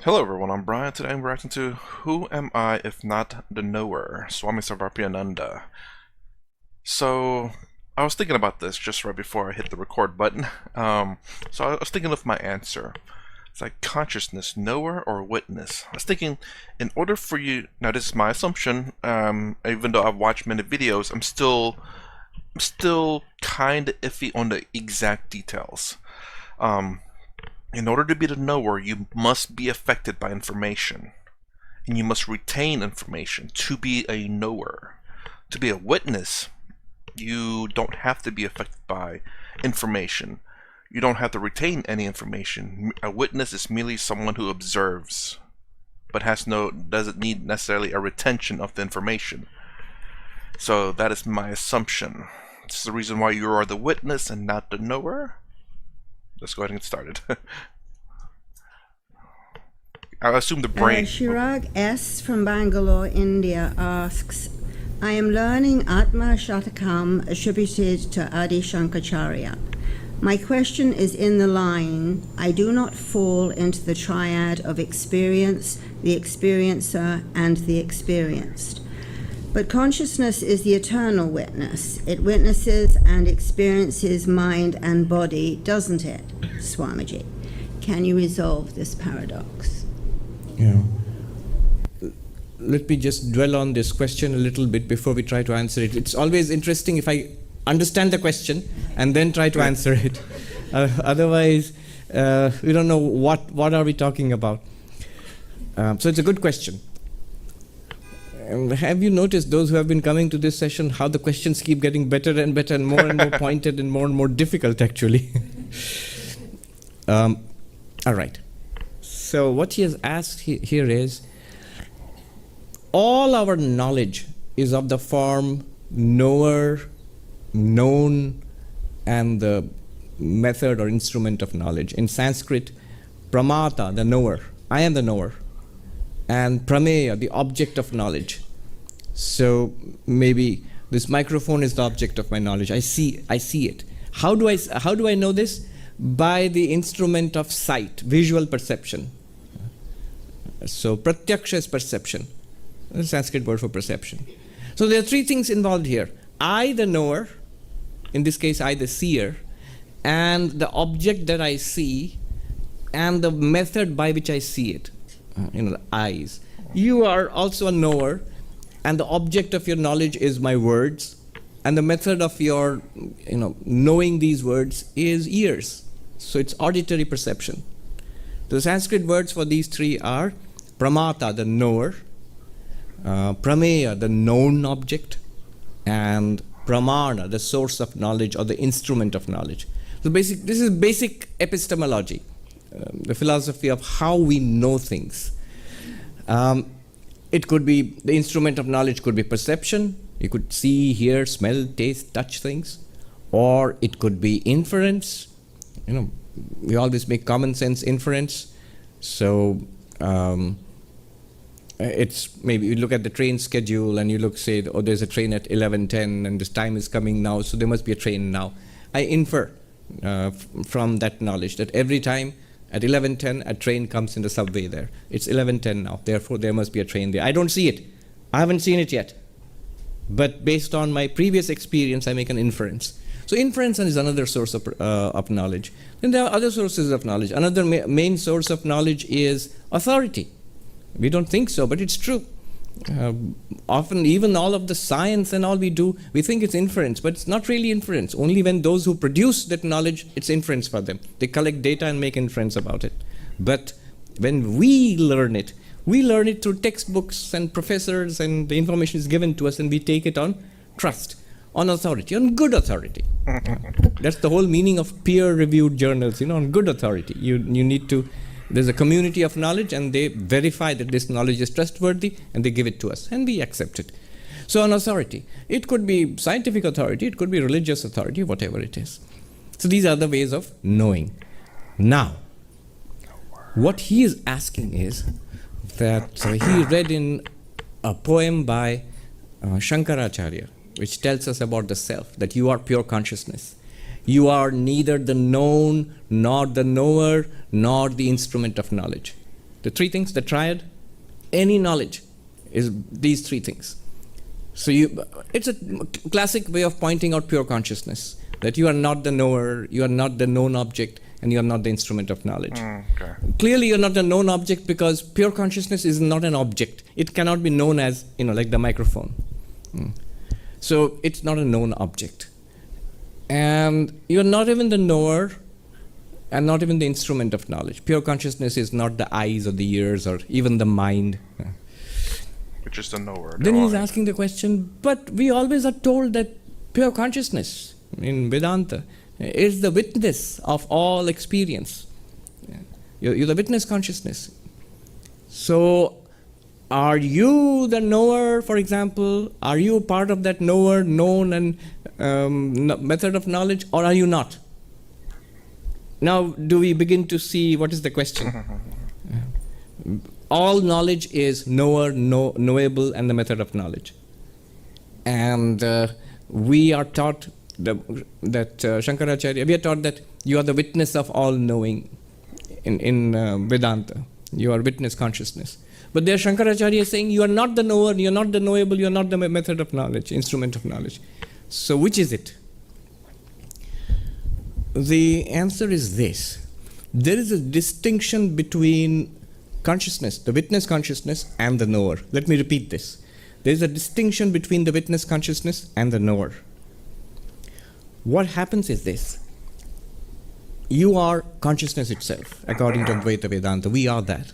Hello everyone, I'm Brian. Today I'm reacting to Who Am I If Not the Knower? Swami Sarvarpiananda. So, I was thinking about this just right before I hit the record button. So I was thinking of my answer. It's like consciousness, knower or witness. I was thinking, in order for you, now this is my assumption, even though I've watched many videos, I'm still kind of iffy on the exact details. In order to be the knower, you must be affected by information. And you must retain information to be a knower. To be a witness, you don't have to be affected by information. You don't have to retain any information. A witness is merely someone who observes, but doesn't need necessarily a retention of the information. So that is my assumption. This is the reason why you are the witness and not the knower. Let's go ahead and get started. I assume the brain. Shirag S. from Bangalore, India asks, I am learning Atma Shatakam attributed to Adi Shankaracharya. My question is in the line, I do not fall into the triad of experience, the experiencer, and the experienced. But consciousness is the eternal witness. It witnesses and experiences mind and body, doesn't it, Swamiji? Can you resolve this paradox? Yeah. Let me just dwell on this question a little bit before we try to answer it. It's always interesting if I understand the question and then try to answer it. Otherwise, we don't know what are we talking about. So it's a good question. Have you noticed, those who have been coming to this session, how the questions keep getting better and better and more pointed and more difficult, actually? All right. So what he has asked here is, all our knowledge is of the form knower, known, and the method or instrument of knowledge. In Sanskrit, pramata, the knower, I am the knower, and prameya, the object of knowledge. So maybe this microphone is the object of my knowledge. I see it. How do I know this? By the instrument of sight, visual perception. So pratyaksha is perception, the Sanskrit word for perception. So there are three things involved here. I, the knower, in this case I, the seer, and the object that I see, and the method by which I see it. The eyes. You are also a knower, and the object of your knowledge is my words, and the method of your knowing these words is ears. So it's auditory perception. The Sanskrit words for these three are pramata, the knower, prameya, the known object, and pramana, the source of knowledge or the instrument of knowledge. So this is basic epistemology, the philosophy of how we know things. It could be, the instrument of knowledge could be perception. You could see, hear, smell, taste, touch things. Or it could be inference. We always make common sense inference. So it's maybe you look at the train schedule and you say, oh, there's a train at 11:10 and this time is coming now, so there must be a train now. I infer from that knowledge that every time at 11:10 a train comes in the subway there. It's 11:10 now, therefore there must be a train there. I don't see it. I haven't seen it yet. But based on my previous experience, I make an inference. So inference is another source of knowledge. Then there are other sources of knowledge. Another main source of knowledge is authority. We don't think so, but it's true. Often even all of the science and all we do, we think it's inference, but it's not really inference. Only when those who produce that knowledge, it's inference for them. They collect data and make inference about it. But when we learn it through textbooks and professors, and the information is given to us and we take it on trust, on authority, on good authority. That's the whole meaning of peer-reviewed journals, on good authority. You need to, there's a community of knowledge and they verify that this knowledge is trustworthy and they give it to us and we accept it. So on authority, it could be scientific authority, it could be religious authority, whatever it is. So these are the ways of knowing. Now, what he is asking is that he read in a poem by Shankaracharya, which tells us about the self, that you are pure consciousness. You are neither the known, nor the knower, nor the instrument of knowledge. The three things, the triad, any knowledge is these three things. So it's a classic way of pointing out pure consciousness, that you are not the knower, you are not the known object, and you are not the instrument of knowledge. Okay. Clearly, you're not a known object because pure consciousness is not an object. It cannot be known as, like the microphone. So it's not a known object. And you're not even the knower and not even the instrument of knowledge. Pure consciousness is not the eyes or the ears or even the mind. Which is the knower. Then he's asking the question, but we always are told that pure consciousness in Vedanta is the witness of all experience. You're the witness consciousness. So are you the knower, for example? Are you part of that knower, known and method of knowledge, or are you not? Now do we begin to see what is the question? All knowledge is knower, knowable, and the method of knowledge. And we are taught that Shankaracharya, we are taught that you are the witness of all knowing in Vedanta. You are witness consciousness. But there Shankaracharya is saying you are not the knower, you are not the knowable, you are not the method of knowledge, instrument of knowledge. So which is it? The answer is this. There is a distinction between consciousness, the witness consciousness, and the knower. Let me repeat this. There is a distinction between the witness consciousness and the knower. What happens is this. You are consciousness itself, according to Advaita Vedanta. We are that.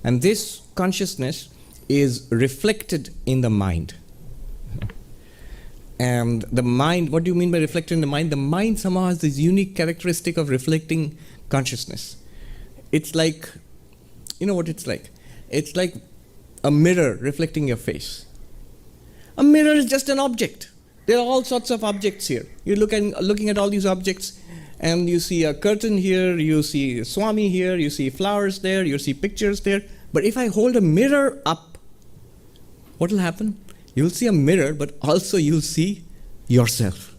And this consciousness is reflected in the mind. And the mind, what do you mean by reflected in the mind? The mind somehow has this unique characteristic of reflecting consciousness. It's like, you know what it's like? It's like a mirror reflecting your face. A mirror is just an object. There are all sorts of objects here. You're looking at all these objects, and you see a curtain here, you see Swami here, you see flowers there, you see pictures there. But if I hold a mirror up, what will happen? You'll see a mirror, but also you'll see yourself.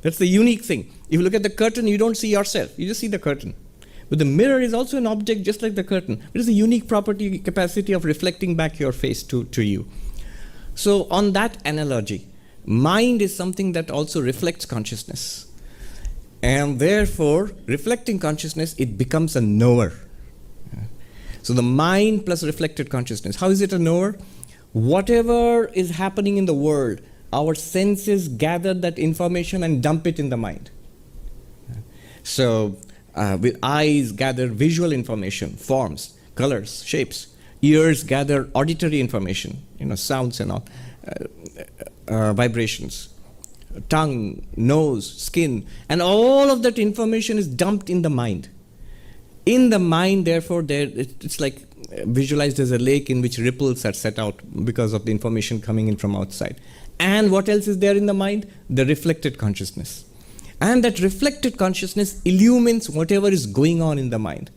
That's the unique thing. If you look at the curtain, you don't see yourself. You just see the curtain. But the mirror is also an object just like the curtain. It is a unique property, capacity of reflecting back your face to you. So on that analogy, mind is something that also reflects consciousness. And therefore, reflecting consciousness, it becomes a knower. So the mind plus reflected consciousness. How is it a knower? Whatever is happening in the world, our senses gather that information and dump it in the mind. So with eyes gather visual information, forms, colors, shapes. Ears gather auditory information, sounds and all, vibrations. Tongue, nose, skin, and all of that information is dumped in the mind. In the mind, therefore, it's like visualized as a lake in which ripples are set out because of the information coming in from outside. And what else is there in the mind? The reflected consciousness. And that reflected consciousness illumines whatever is going on in the mind.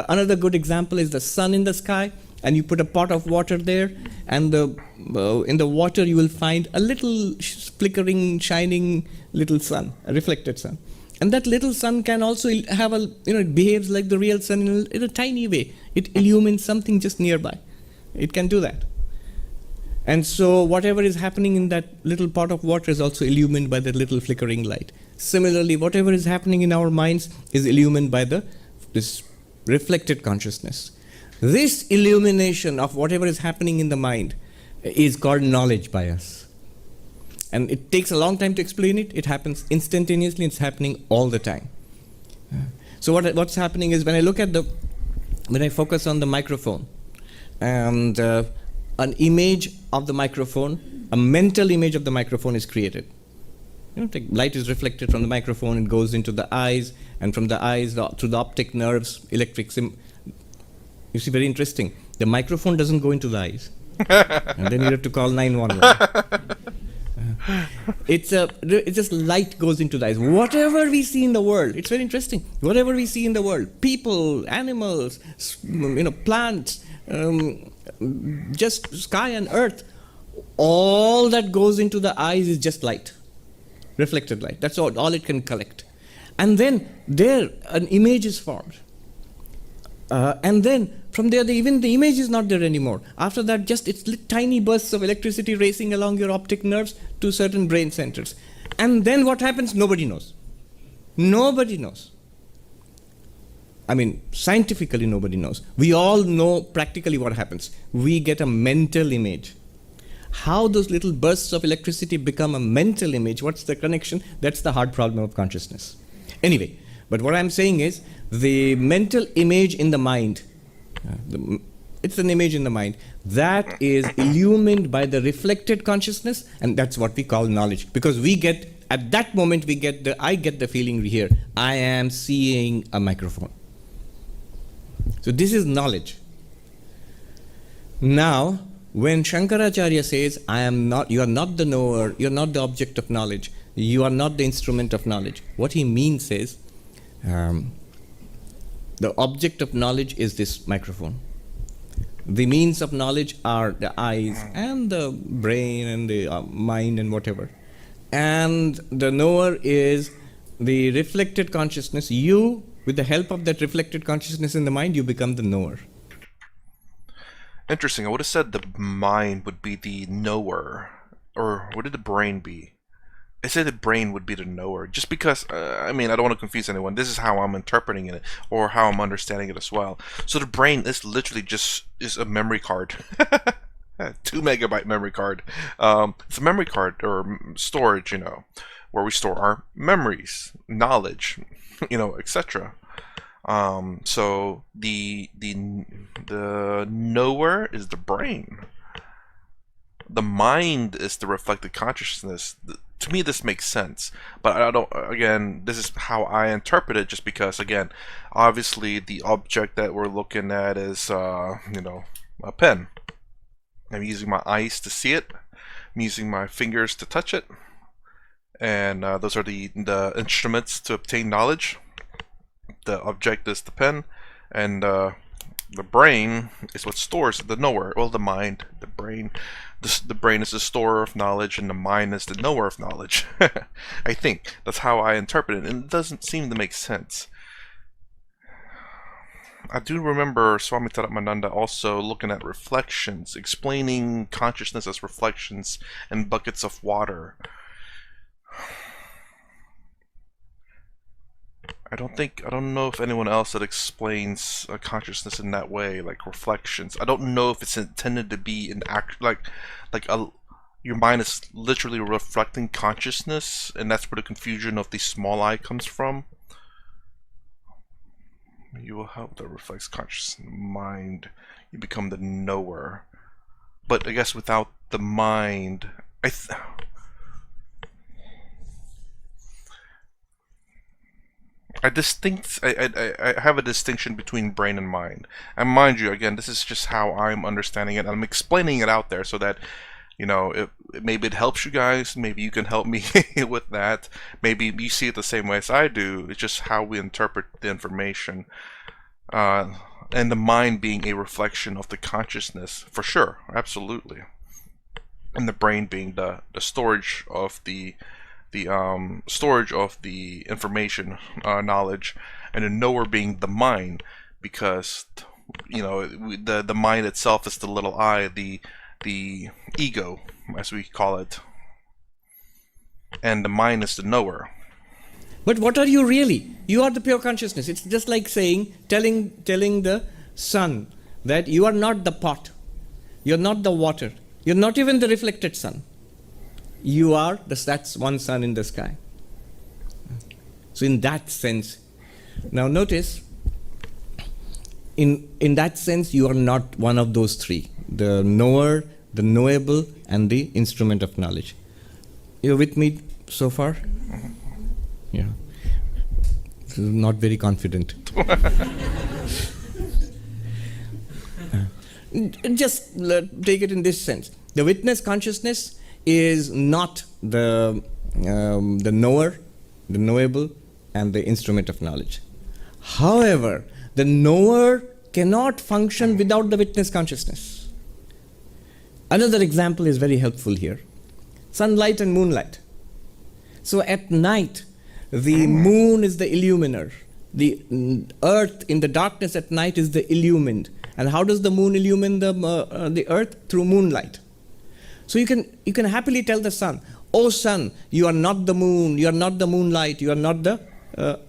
Another good example is the sun in the sky, and you put a pot of water there, and in the water you will find a little flickering, shining little sun, a reflected sun. And that little sun can also have it behaves like the real sun in a tiny way. It illumines something just nearby. It can do that. And so whatever is happening in that little pot of water is also illumined by that little flickering light. Similarly, whatever is happening in our minds is illumined by this reflected consciousness. This illumination of whatever is happening in the mind is called knowledge by us. And it takes a long time to explain it. It happens instantaneously. It's happening all the time. So what's happening is when I focus on the microphone, and an image of the microphone, a mental image of the microphone is created. Light is reflected from the microphone, it goes into the eyes, and from the eyes through the optic nerves, you see, very interesting. The microphone doesn't go into the eyes. And then you have to call 911. It's just light goes into the eyes. Whatever we see in the world, it's very interesting. Whatever we see in the world, people, animals, plants, just sky and earth, all that goes into the eyes is just light, reflected light. That's all it can collect. And then there an image is formed. And then From there, even the image is not there anymore. After that, just it's tiny bursts of electricity racing along your optic nerves to certain brain centers. And then what happens? Nobody knows. Nobody knows. I mean, scientifically, nobody knows. We all know practically what happens. We get a mental image. How those little bursts of electricity become a mental image, what's the connection? That's the hard problem of consciousness. Anyway, but what I'm saying is, the mental image in the mind, it's an image in the mind, that is illumined by the reflected consciousness, and that's what we call knowledge. Because we get, at that moment, I get the feeling here, I am seeing a microphone. So this is knowledge. Now, when Shankaracharya says, you are not the knower, you are not the object of knowledge, you are not the instrument of knowledge, what he means is, the object of knowledge is this microphone. The means of knowledge are the eyes and the brain and the mind and whatever. And the knower is the reflected consciousness. You, with the help of that reflected consciousness in the mind, you become the knower. Interesting. I would have said the mind would be the knower. Or what did the brain be? I say the brain would be the knower, just because, I mean, I don't want to confuse anyone. This is how I'm interpreting it, or how I'm understanding it as well. So the brain is literally is a memory card. 2 megabyte memory card. It's a memory card, or storage, where we store our memories, knowledge, etc. So the knower is the brain. The mind is the reflected consciousness. To me, this makes sense, but I don't. Again, this is how I interpret it. Just because, again, obviously the object that we're looking at is, a pen. I'm using my eyes to see it. I'm using my fingers to touch it, and those are the instruments to obtain knowledge. The object is the pen, and the brain is what stores the knower. Well, the mind, the brain. The brain is the storer of knowledge, and the mind is the knower of knowledge. I think that's how I interpret it, and it doesn't seem to make sense. I do remember Swami Taramananda also looking at reflections, explaining consciousness as reflections in buckets of water. I don't know if anyone else that explains consciousness in that way, like reflections. I don't know if it's intended to be an act, your mind is literally reflecting consciousness, and that's where the confusion of the small I comes from. You will help that reflects consciousness in the mind. You become the knower. But I guess without the mind, I have a distinction between brain and mind. And mind you, again, this is just how I'm understanding it. I'm explaining it out there so that, maybe it helps you guys. Maybe you can help me with that. Maybe you see it the same way as I do. It's just how we interpret the information. And the mind being a reflection of the consciousness, for sure, absolutely. And the brain being the storage of the storage of the information, knowledge, and the knower being the mind, because the mind itself is the little I, the ego, as we call it, and the mind is the knower. But what are you really? You are the pure consciousness. It's just like telling the sun that you are not the pot, you're not the water, you're not even the reflected sun. You are that's one sun in the sky. So in that sense, now notice, in that sense, you are not one of those three: the knower, the knowable, and the instrument of knowledge. You're with me so far? Yeah. Not very confident. Just take it in this sense: the witness consciousness is not the knower, the knowable, and the instrument of knowledge. However, the knower cannot function without the witness consciousness. Another example is very helpful here: sunlight and moonlight. So at night, the moon is the illuminer. The earth in the darkness at night is the illumined. And how does the moon illumine the earth? Through moonlight. So you can happily tell the sun, "Oh sun, you are not the moon, you are not the moonlight, you are not the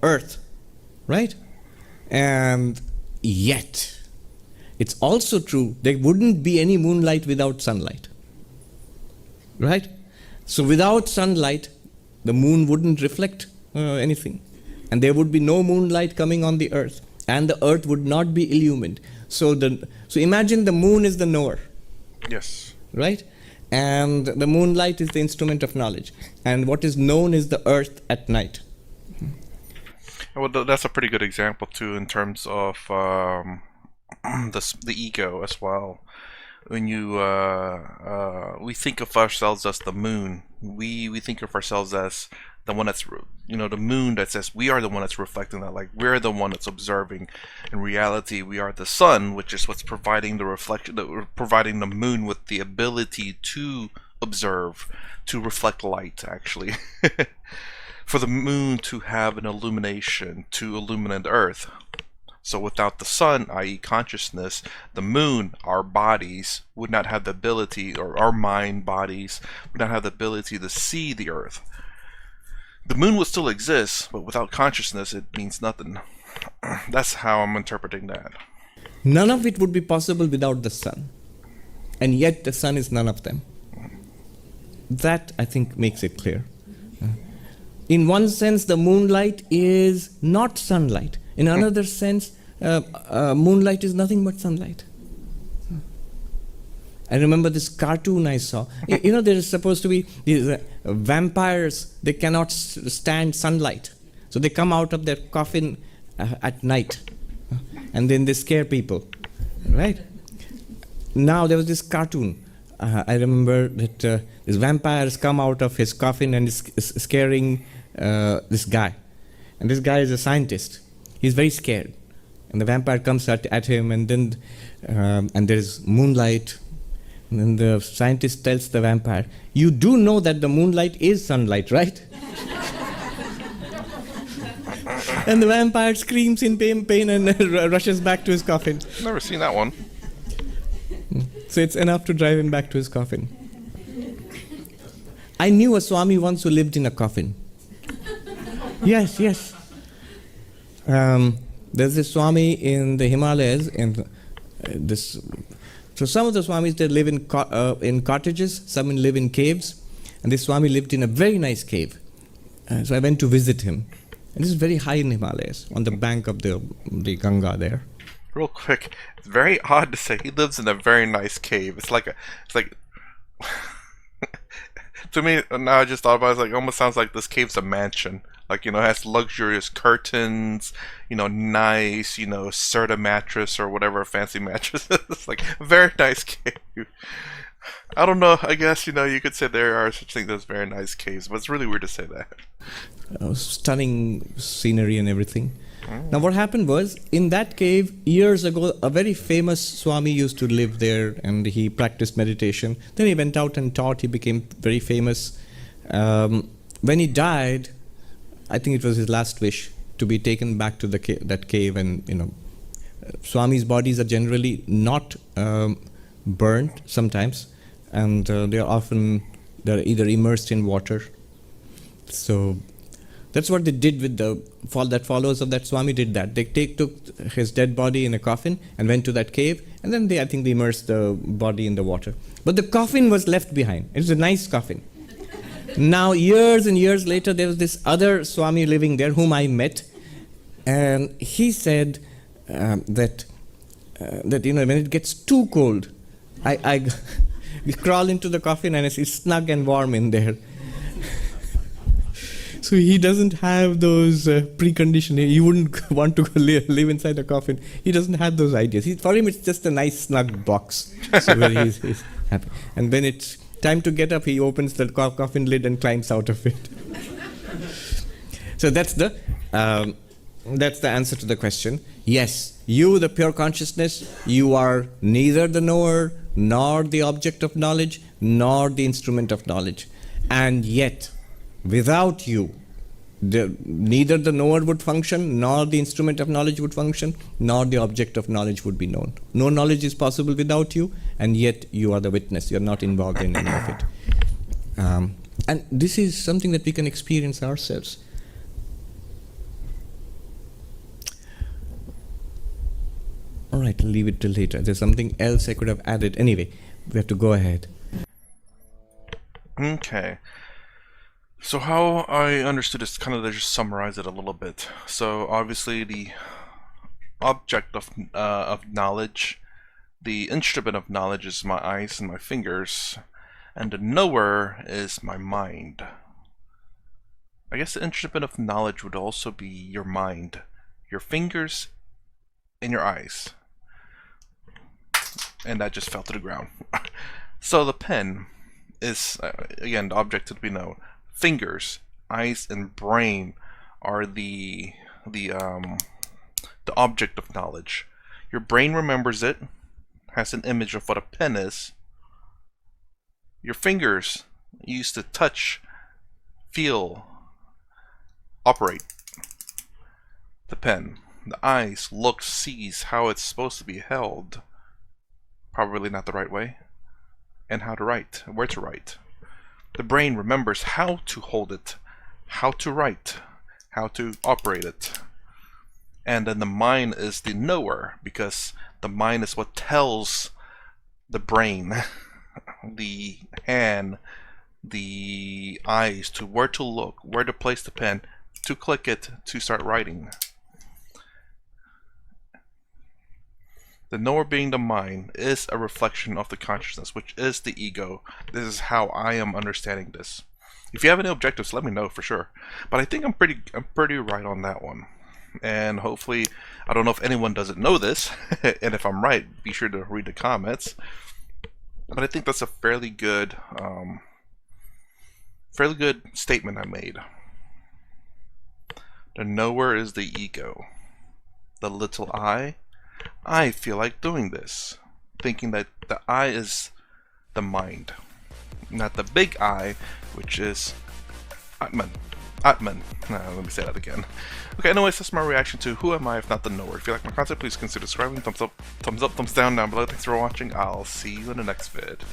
earth," right? And yet, it's also true there wouldn't be any moonlight without sunlight, right? So without sunlight, the moon wouldn't reflect anything, and there would be no moonlight coming on the earth, and the earth would not be illumined. So imagine the moon is the knower. Yes. Right? And the moonlight is the instrument of knowledge. And what is known is the earth at night. Well, that's a pretty good example too, in terms of the ego as well. When we think of ourselves as the moon, we think of ourselves as the one that's, the moon that says we are the one that's reflecting that, like we're the one that's observing. In reality, we are the sun, which is what's providing the reflection, providing the moon with the ability to observe, to reflect light, actually. For the moon to have an illumination, to illuminate the earth. So without the sun, i.e. consciousness, the moon, our bodies, would not have the ability, or our mind bodies, would not have the ability to see the earth. The moon would still exist, but without consciousness, it means nothing. That's how I'm interpreting that. None of it would be possible without the sun. And yet the sun is none of them. That, I think, makes it clear. In one sense, the moonlight is not sunlight. In another sense, moonlight is nothing but sunlight. I remember this cartoon I saw. There is supposed to be these vampires. They cannot stand sunlight, so they come out of their coffin at night, and then they scare people. Right? Now there was this cartoon. I remember that this vampire has come out of his coffin and is scaring this guy, and this guy is a scientist. He's very scared, and the vampire comes at him, and then and there is moonlight. And then the scientist tells the vampire, "You do know that the moonlight is sunlight, right?" And the vampire screams in pain and rushes back to his coffin. Never seen that one. So it's enough to drive him back to his coffin. I knew a Swami once who lived in a coffin. Yes. There's this Swami in the Himalayas, So some of the Swamis, they live in cottages, some live in caves, and this Swami lived in a very nice cave. So I went to visit him. And this is very high in the Himalayas, on the bank of the Ganga there. Real quick, it's very odd to say he lives in a very nice cave. It's like to me, now I just thought about it, it almost sounds like this cave's a mansion. Like, it has luxurious curtains, nice, Serta mattress or whatever fancy mattress is. Like, a very nice cave. I don't know, I guess, you could say there are such things as very nice caves, but it's really weird to say that. Stunning scenery and everything. Now what happened was, in that cave, years ago, a very famous Swami used to live there, and he practiced meditation. Then he went out and taught, he became very famous. When he died, I think it was his last wish to be taken back to that cave, and Swami's bodies are generally not burnt sometimes, and they're either immersed in water. So that's what they did with the followers of that Swami did that. They took his dead body in a coffin and went to that cave, and then they immersed the body in the water. But the coffin was left behind. It was a nice coffin. Now, years and years later, there was this other Swami living there whom I met, and he said that when it gets too cold, I crawl into the coffin and it's snug and warm in there. So he doesn't have those preconditions. He wouldn't want to live inside the coffin. He doesn't have those ideas. For him, it's just a nice snug box. So where he's happy. And when it's time to get up, he opens the coffin lid and climbs out of it. So that's the answer to the question. Yes, you, the pure consciousness, you are neither the knower, nor the object of knowledge, nor the instrument of knowledge. And yet, without you, Neither the knower would function, nor the instrument of knowledge would function, nor the object of knowledge would be known. No knowledge is possible without you, and yet you are the witness. You are not involved in any of it. And this is something that we can experience ourselves. All right, I'll leave it till later. There's something else I could have added. Anyway, we have to go ahead. Okay. So how I understood is kind of to just summarize it a little bit. So obviously the object of knowledge, the instrument of knowledge is my eyes and my fingers, and the knower is my mind. I guess the instrument of knowledge would also be your mind, your fingers, and your eyes. And that just fell to the ground. So the pen is, again, the object that we know. Fingers, eyes, and brain are the object of knowledge. Your brain remembers it, has an image of what a pen is. Your fingers used to touch, feel, operate the pen. The eyes looks, sees how it's supposed to be held. Probably not the right way. And how to write, where to write. The brain remembers how to hold it, how to write, how to operate it. And then the mind is the knower, because the mind is what tells the brain, the hand, the eyes to where to look, where to place the pen, to click it, to start writing. The knower, being the mind, is a reflection of the consciousness, which is the ego. This is how I am understanding this. If you have any objectives, let me know for sure. But I think I'm pretty right on that one. And hopefully, I don't know if anyone doesn't know this, and if I'm right, be sure to read the comments. But I think that's a fairly good statement I made. The knower is the ego. The little I feel like doing this, thinking that the I is the mind, not the big I, which is Atman. Atman. Let me say that again. Okay, anyways, that's my reaction to Who Am I If Not the Knower. If you like my content, please consider subscribing. Thumbs up, thumbs down below. Thanks for watching. I'll see you in the next vid.